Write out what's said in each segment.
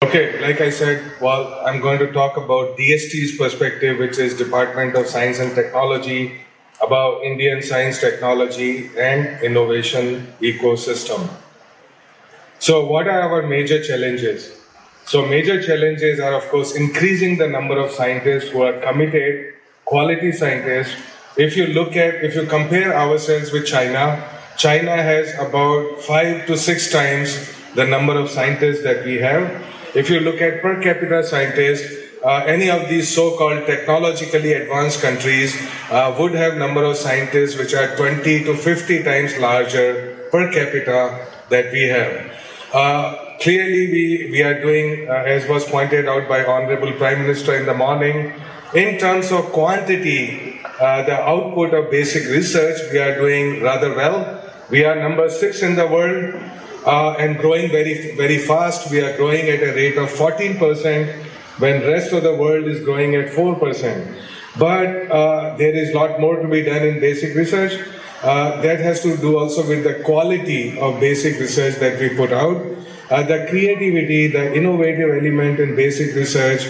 Okay, like I said, well, I'm going to talk about DST's perspective, which is Department of Science and Technology, about Indian science, technology, and innovation ecosystem. So, what are our major challenges? So, major challenges are, of course, increasing the number of scientists who are committed, quality scientists. If you compare ourselves with China, China has about 5 to 6 times the number of scientists that we have. If you look at per capita scientists, any of these so-called technologically advanced countries would have number of scientists which are 20 to 50 times larger per capita that we have. Clearly, we are doing, as was pointed out by Honorable Prime Minister in the morning, in terms of quantity, the output of basic research, we are doing rather well. We are number 6 in the world and growing very, very fast. We are growing at a rate of 14% when rest of the world is growing at 4%. But there is a lot more to be done in basic research. That has to do also with the quality of basic research that we put out. The creativity, the innovative element in basic research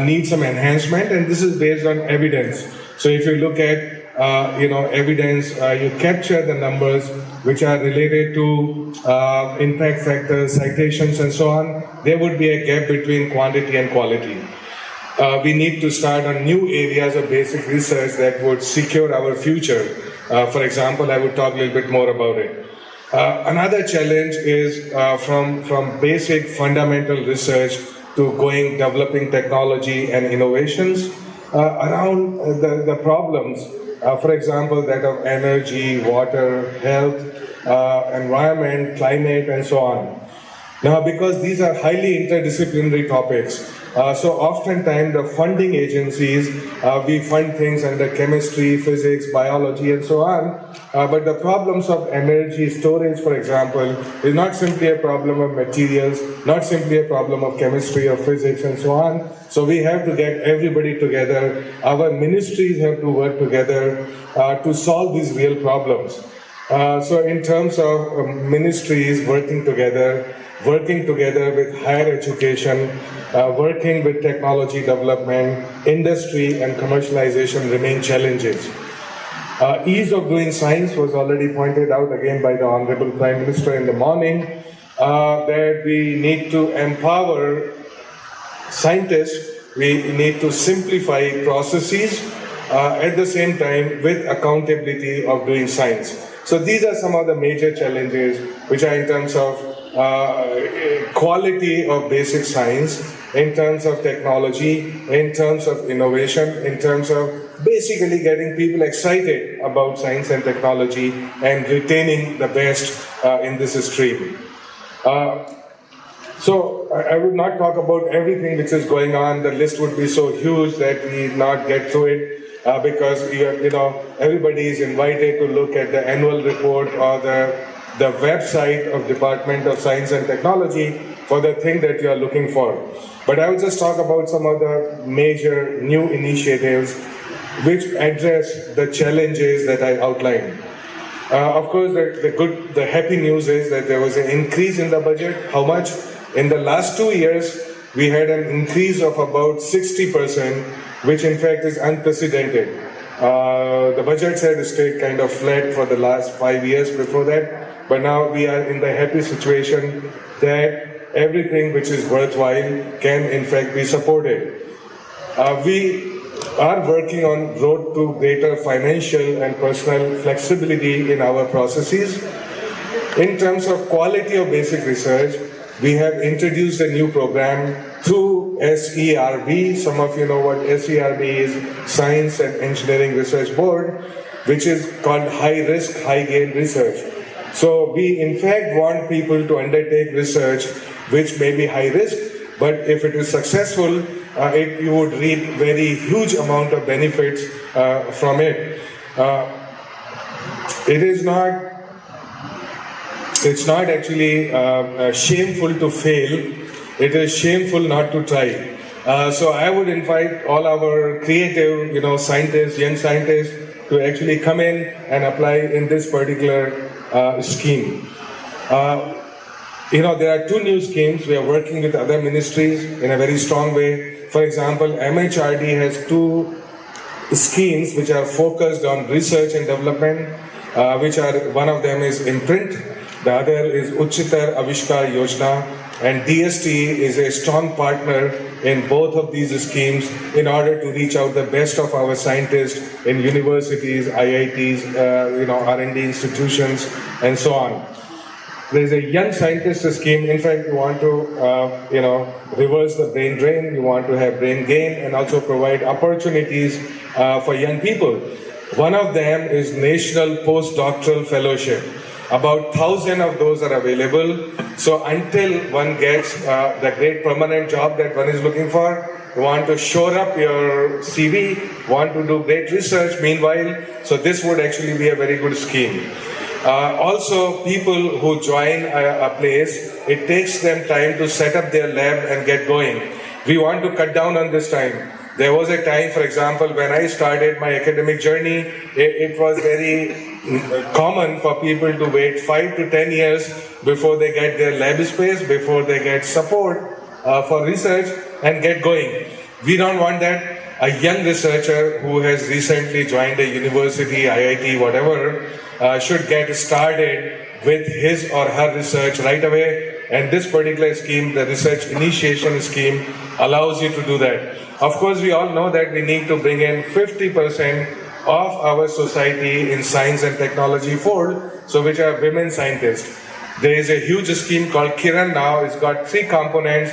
needs some enhancement, and this is based on evidence. So if you look at evidence, you capture the numbers which are related to impact factors, citations, and so on. There would be a gap between quantity and quality. We need to start on new areas of basic research that would secure our future. For example, I would talk a little bit more about it. Another challenge is from basic fundamental research to developing technology and innovations around the problems, for example, that of energy, water, health, environment, climate, and so on. Now, because these are highly interdisciplinary topics, so oftentimes the funding agencies, we fund things under chemistry, physics, biology, and so on. But the problems of energy storage, for example, is not simply a problem of materials, not simply a problem of chemistry or physics, and so on. So we have to get everybody together. Our ministries have to work together to solve these real problems. So in terms of ministries working together with higher education, working with technology development, industry and commercialization remain challenges. Ease of doing science was already pointed out again by the Honorable Prime Minister in the morning, that we need to empower scientists, we need to simplify processes, at the same time with accountability of doing science. So these are some of the major challenges which are in terms of quality of basic science, in terms of technology, in terms of innovation, in terms of basically getting people excited about science and technology and retaining the best in this stream. So I would not talk about everything which is going on. The list would be so huge that we not get through it. Because everybody is invited to look at the annual report or the website of Department of Science and Technology for the thing that you are looking for. But I will just talk about some of the major new initiatives which address the challenges that I outlined. Of course, the happy news is that there was an increase in the budget. How much? In the last 2 years, we had an increase of about 60%, which in fact is unprecedented. The budgets had stayed kind of flat for the last 5 years before that, but now we are in the happy situation that everything which is worthwhile can in fact be supported. We are working on road to greater financial and personal flexibility in our processes. In terms of quality of basic research, we have introduced a new program through SERB. Some of you know what SERB is, Science and Engineering Research Board, which is called High Risk, High Gain Research. So we in fact want people to undertake research which may be high risk, but if it is successful, you would reap very huge amount of benefits from it. It's not actually shameful to fail. It is shameful not to try. So I would invite all our creative, scientists, young scientists, to actually come in and apply in this particular scheme. There are two new schemes. We are working with other ministries in a very strong way. For example, MHRD has two schemes which are focused on research and development, which are, one of them is Imprint, the other is Uchitar Avishkar Yojana, and DST is a strong partner in both of these schemes in order to reach out the best of our scientists in universities, IITs, R&D institutions, and so on. There is a young scientist scheme. In fact, you want to, reverse the brain drain. You want to have brain gain and also provide opportunities for young people. One of them is National Postdoctoral Fellowship. About 1,000 of those are available. So until one gets the great permanent job that one is looking for, you want to shore up your CV, want to do great research meanwhile. So this would actually be a very good scheme. Also, people who join a place, it takes them time to set up their lab and get going. We want to cut down on this time. There was a time, for example, when I started my academic journey, it was very common for people to wait 5 to 10 years before they get their lab space, before they get support for research and get going. We don't want that. A young researcher who has recently joined a university, IIT, whatever, should get started with his or her research right away. And this particular scheme, the research initiation scheme, allows you to do that. Of course, we all know that we need to bring in 50% of our society in science and technology field, so which are women scientists. There is a huge scheme called Kiran now. It's got 3 components.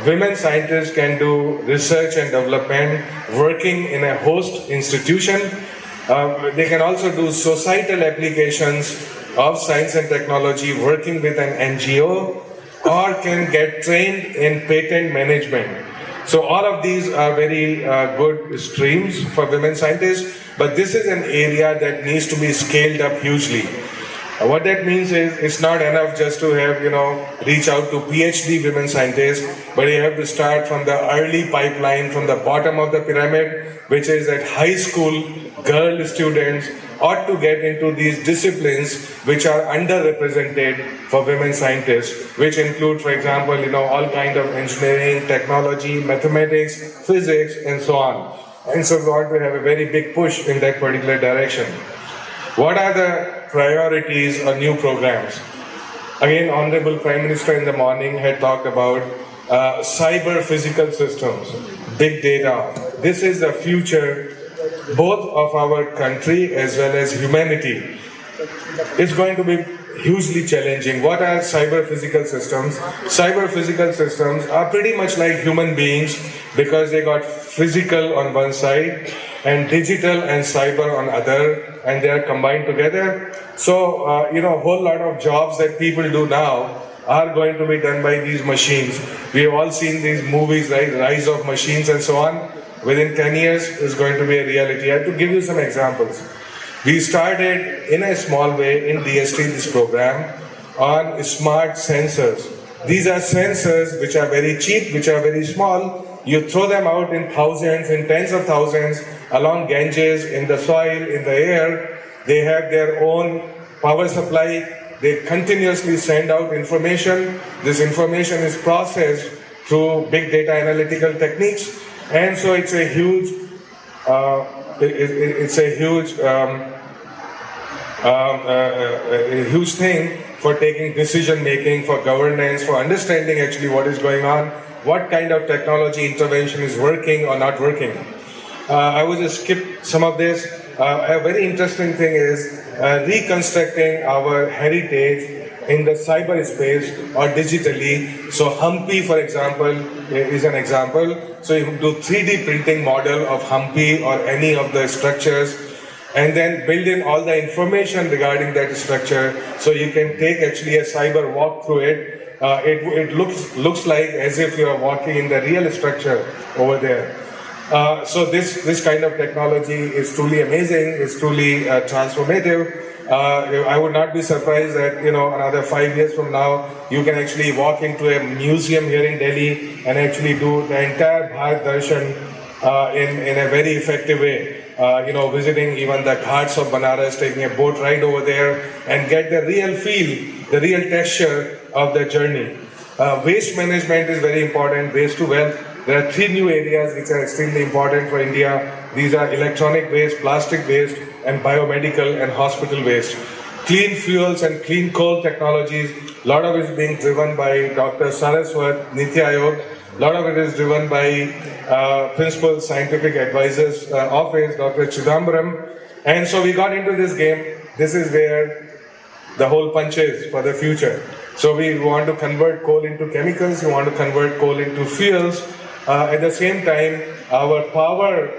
Women scientists can do research and development working in a host institution. They can also do societal applications of science and technology working with an NGO, or can get trained in patent management. So all of these are very good streams for women scientists, but this is an area that needs to be scaled up hugely. What that means is it's not enough just to have, reach out to PhD women scientists, but you have to start from the early pipeline, from the bottom of the pyramid, which is at high school, girl students ought to get into these disciplines which are underrepresented for women scientists, which include, for example, all kind of engineering, technology, mathematics, physics, and so on. And so we want to have a very big push in that particular direction. What are the priorities or new programs? Again, Honorable Prime Minister in the morning had talked about cyber physical systems, big data. This is the future both of our country as well as humanity. It's going to be hugely challenging. What are cyber physical systems? Cyber physical systems are pretty much like human beings because they got physical on one side and digital and cyber on other, and they are combined together. So, a whole lot of jobs that people do now are going to be done by these machines. We have all seen these movies, right? Rise of machines and so on. Within 10 years, it's going to be a reality. I have to give you some examples. We started in a small way in DST, this program, on smart sensors. These are sensors which are very cheap, which are very small. You throw them out in thousands, in tens of thousands, along Ganges, in the soil, in the air. They have their own power supply. They continuously send out information. This information is processed through big data analytical techniques. And so it's a huge, huge thing for taking decision making, for governance, for understanding actually what is going on, what kind of technology intervention is working or not working. I will just skip some of this. A very interesting thing is reconstructing our heritage in the cyberspace or digitally. So Humpy, for example, is an example. So you do 3D printing model of Humpy or any of the structures, and then build in all the information regarding that structure. So you can take actually a cyber walk through it. It looks like as if you are walking in the real structure over there. So this kind of technology is truly amazing. It's truly transformative. I would not be surprised that another 5 years from now you can actually walk into a museum here in Delhi and actually do the entire Bharat Darshan in a very effective way. visiting even the ghats of Banaras, taking a boat ride over there and get the real feel, the real texture of the journey. Waste management is very important, waste to wealth. There are three new areas which are extremely important for India. These are electronic waste, plastic waste, and biomedical and hospital waste. Clean fuels and clean coal technologies, a lot of it is being driven by Dr. Saraswat, Niti Aayog. A lot of it is driven by Principal Scientific Advisors Office, Dr. Chidambaram. And so we got into this game. This is where the whole punch is for the future. So we want to convert coal into chemicals, we want to convert coal into fuels. At the same time, our power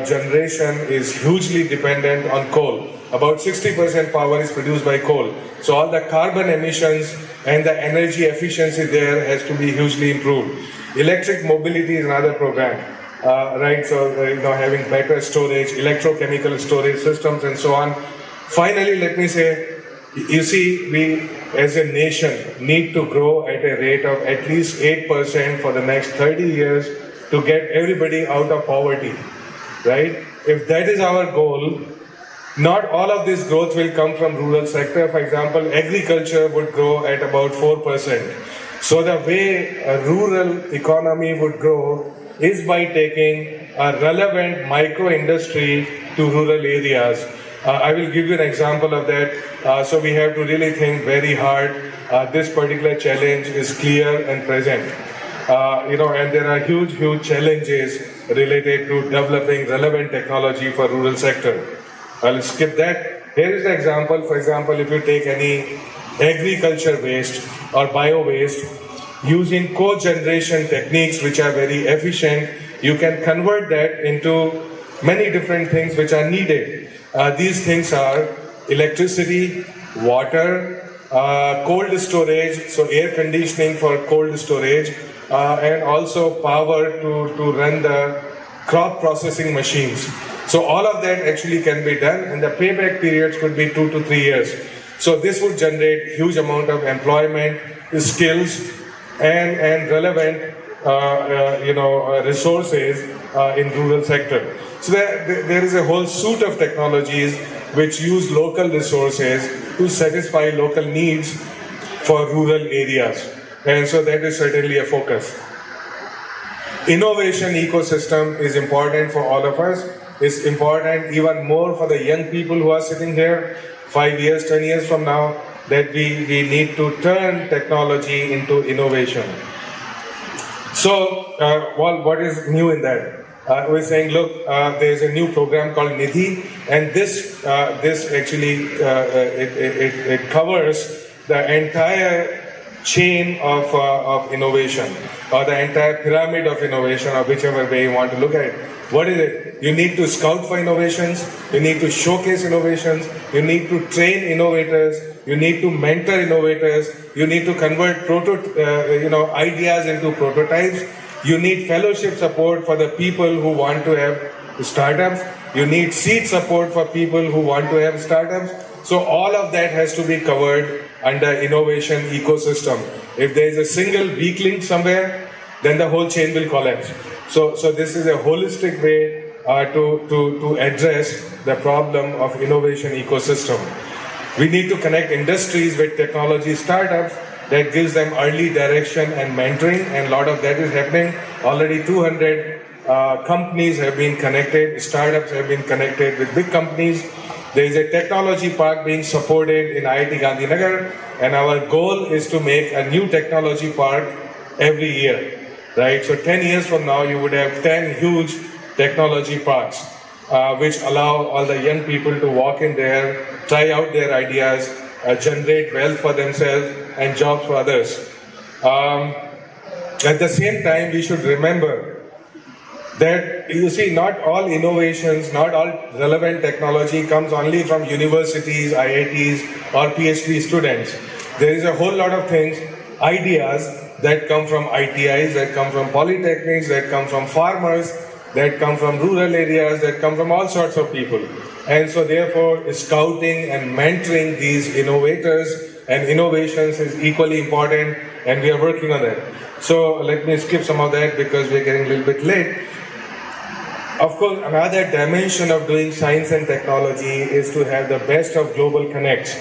generation is hugely dependent on coal. About 60% power is produced by coal. So all the carbon emissions and the energy efficiency there has to be hugely improved. Electric mobility is another program, right? So having better storage, electrochemical storage systems, and so on. Finally, let me say, you see, we as a nation need to grow at a rate of at least 8% for the next 30 years to get everybody out of poverty, right? If that is our goal, not all of this growth will come from rural sector. For example, agriculture would grow at about 4%. So the way a rural economy would grow is by taking a relevant micro industry to rural areas. I will give you an example of that. So we have to really think very hard. This particular challenge is clear and present. And there are huge challenges related to developing relevant technology for rural sector. I'll skip that. Here is the example. For example, if you take any agriculture waste or bio waste, using cogeneration techniques which are very efficient, you can convert that into many different things which are needed. These things are electricity, water, cold storage, so air conditioning for cold storage, and also power to run the crop processing machines. So all of that actually can be done, and the payback periods could be 2 to 3 years. So this would generate huge amount of employment, skills, and relevant resources in rural sector. So there is a whole suite of technologies which use local resources to satisfy local needs for rural areas. And so that is certainly a focus. Innovation ecosystem is important for all of us. It's important even more for the young people who are sitting here 5 years, 10 years from now, that we need to turn technology into innovation. So, what is new in that? We're saying, look, there's a new program called Nidhi, and this actually it covers the entire chain of innovation, or the entire pyramid of innovation, or whichever way you want to look at it. What is it? You need to scout for innovations, you need to showcase innovations, you need to train innovators, you need to mentor innovators, you need to convert ideas into prototypes, you need fellowship support for the people who want to have startups, you need seed support for people who want to have startups. So all of that has to be covered under innovation ecosystem. If there is a single weak link somewhere, then the whole chain will collapse. So this is a holistic way to address the problem of innovation ecosystem. We need to connect industries with technology startups that gives them early direction and mentoring, and a lot of that is happening. Already 200 companies have been connected, startups have been connected with big companies. There is a technology park being supported in IIT Gandhinagar, and our goal is to make a new technology park every year. Right? So 10 years from now, you would have 10 huge technology parks, which allow all the young people to walk in there, try out their ideas, generate wealth for themselves and jobs for others. At the same time, we should remember that, you see, not all innovations, not all relevant technology comes only from universities, IITs, or PhD students. There is a whole lot of things, ideas, that come from ITIs, that come from polytechnics, that come from farmers, that come from rural areas, that come from all sorts of people. And so therefore, scouting and mentoring these innovators and innovations is equally important, and we are working on that. So let me skip some of that because we're getting a little bit late. Of course, another dimension of doing science and technology is to have the best of global connects.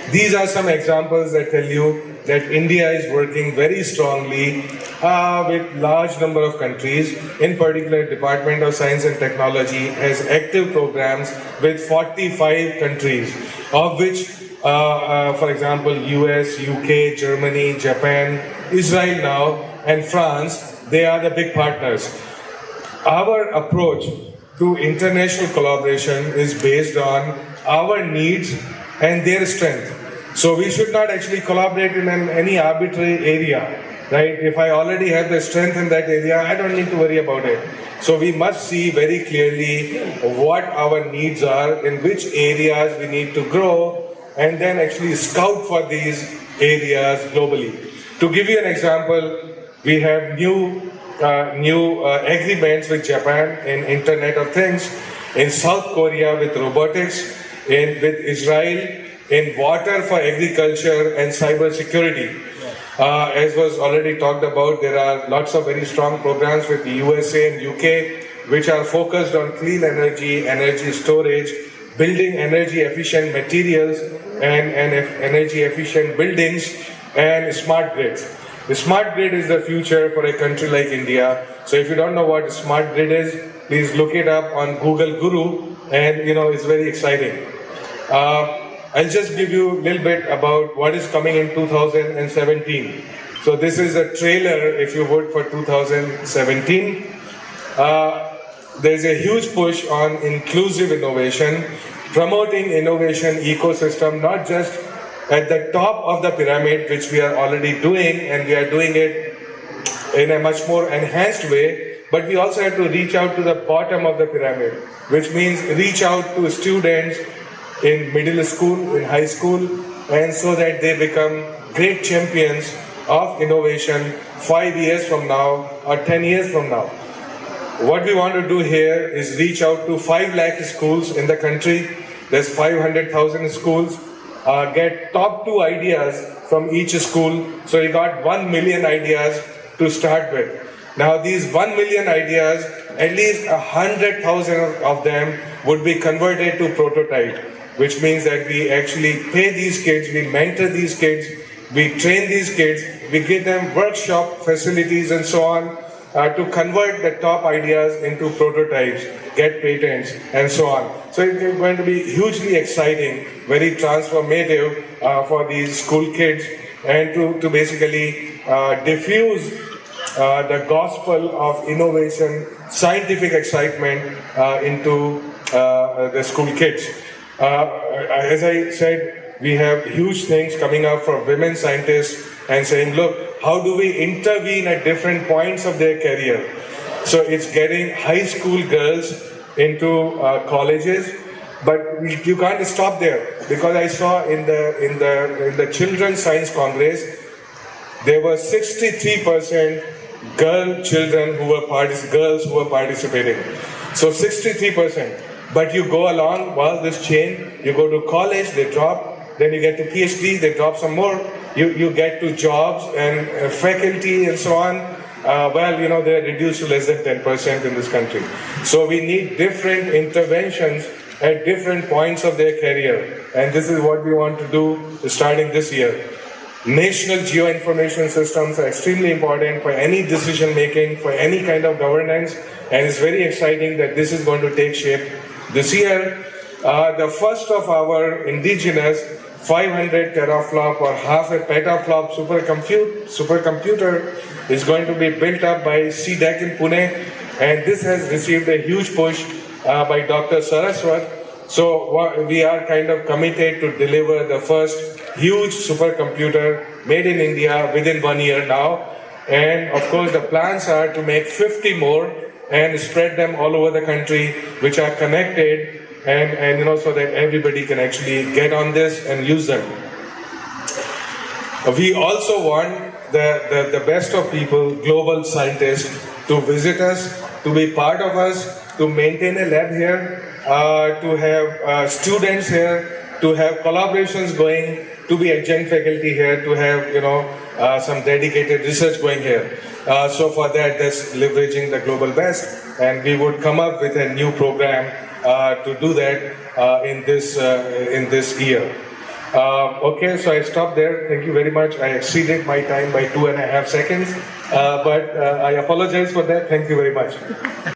These are some examples that tell you that India is working very strongly with large number of countries. In particular, Department of Science and Technology has active programs with 45 countries, of which, for example, US, UK, Germany, Japan, Israel now, and France, they are the big partners. Our approach to international collaboration is based on our needs and their strength. So we should not actually collaborate in any arbitrary area, right? If I already have the strength in that area, I don't need to worry about it. So we must see very clearly what our needs are, in which areas we need to grow, and then actually scout for these areas globally. To give you an example, we have new agreements with Japan in Internet of Things, in South Korea with robotics, with Israel in water for agriculture and cyber security. As was already talked about, there are lots of very strong programs with the USA and UK which are focused on clean energy, energy storage, building energy efficient materials and energy efficient buildings, and smart grids. The smart grid is the future for a country like India. So if you don't know what smart grid is, please look it up on Google Guru, and it's very exciting. I'll just give you a little bit about what is coming in 2017. So this is a trailer, if you would, for 2017. There's a huge push on inclusive innovation, promoting innovation ecosystem, not just at the top of the pyramid, which we are already doing, and we are doing it in a much more enhanced way, but we also have to reach out to the bottom of the pyramid, which means reach out to students in middle school, in high school, and so that they become great champions of innovation 5 years from now or 10 years from now. What we want to do here is reach out to 5 lakh schools in the country. There's 500,000 schools. Get top 2 ideas from each school. So you got 1 million ideas to start with. Now these 1 million ideas, at least 100,000 of them would be converted to prototype, which means that we actually pay these kids, we mentor these kids, we train these kids, we give them workshop facilities and so on to convert the top ideas into prototypes, get patents, and so on. So it's going to be hugely exciting, very transformative for these school kids, and to basically diffuse the gospel of innovation, scientific excitement into the school kids. As I said, we have huge things coming up for women scientists and saying, look, how do we intervene at different points of their career? So it's getting high school girls into colleges, but you can't stop there, because I saw in the Children's Science Congress, there were 63% girls who were participating. So 63%. But you go along this chain, you go to college, they drop, then you get to PhD, they drop some more, you get to jobs and faculty and so on. They're reduced to less than 10% in this country. So we need different interventions at different points of their career. And this is what we want to do starting this year. National geoinformation systems are extremely important for any decision making, for any kind of governance. And it's very exciting that this is going to take shape this year. The first of our indigenous 500 teraflop or half a petaflop supercomputer is going to be built up by CDEC in Pune, and this has received a huge push by Dr. Saraswat. So we are kind of committed to deliver the first huge supercomputer made in India within 1 year now. And of course the plans are to make 50 more and spread them all over the country, which are connected, and so that everybody can actually get on this and use them. We also want the best of people, global scientists, to visit us, to be part of us, to maintain a lab here, to have students here, to have collaborations going, to be adjunct faculty here, to have some dedicated research going here. So for that, that's leveraging the global best. and we would come up with a new program to do that in this year. Okay, so I stopped there. Thank you very much. I exceeded my time by 2.5 seconds, but I apologize for that. Thank you very much.